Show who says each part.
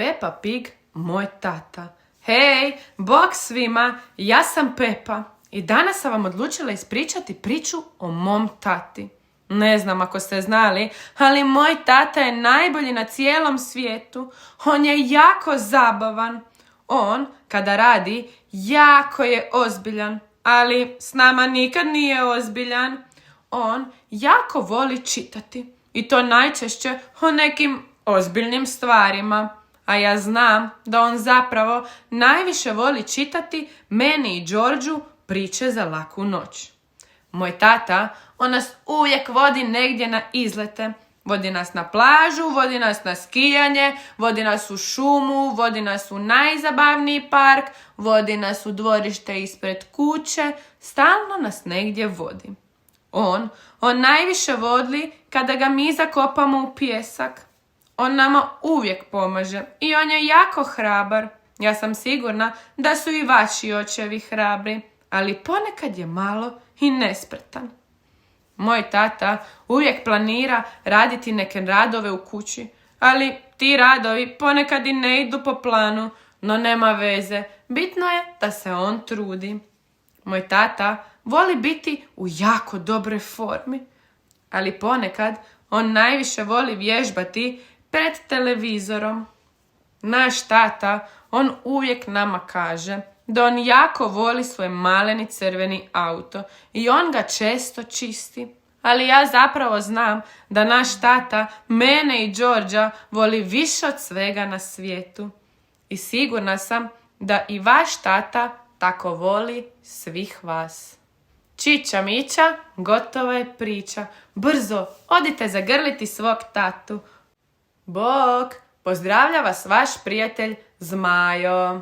Speaker 1: Peppa Pig, moj tata. Hej, bok svima, ja sam Peppa i danas sam vam odlučila ispričati priču o mom tati. Ne znam ako ste znali, ali moj tata je najbolji na cijelom svijetu. On je jako zabavan. On, kada radi, jako je ozbiljan, ali s nama nikad nije ozbiljan. On jako voli čitati i to najčešće o nekim ozbiljnim stvarima. A ja znam da on zapravo najviše voli čitati meni i Đorđu priče za laku noć. Moj tata, on nas uvijek vodi negdje na izlete. Vodi nas na plažu, vodi nas na skijanje, vodi nas u šumu, vodi nas u najzabavniji park, vodi nas u dvorište ispred kuće, stalno nas negdje vodi. On najviše voli kada ga mi zakopamo u pijesak. On nama uvijek pomaže i on je jako hrabar. Ja sam sigurna da su i vaši očevi hrabri, ali ponekad je malo i nespretan. Moj tata uvijek planira raditi neke radove u kući, ali ti radovi ponekad i ne idu po planu, no nema veze, bitno je da se on trudi. Moj tata voli biti u jako dobroj formi, ali ponekad on najviše voli vježbati pred televizorom. Naš tata, on uvijek nama kaže da on jako voli svoj maleni crveni auto i on ga često čisti. Ali ja zapravo znam da naš tata mene i Đorđa voli više od svega na svijetu. I sigurna sam da i vaš tata tako voli svih vas. Čiča miča, gotova je priča. Brzo, odite zagrliti svog tatu. Bok, pozdravlja vas vaš prijatelj Zmajo.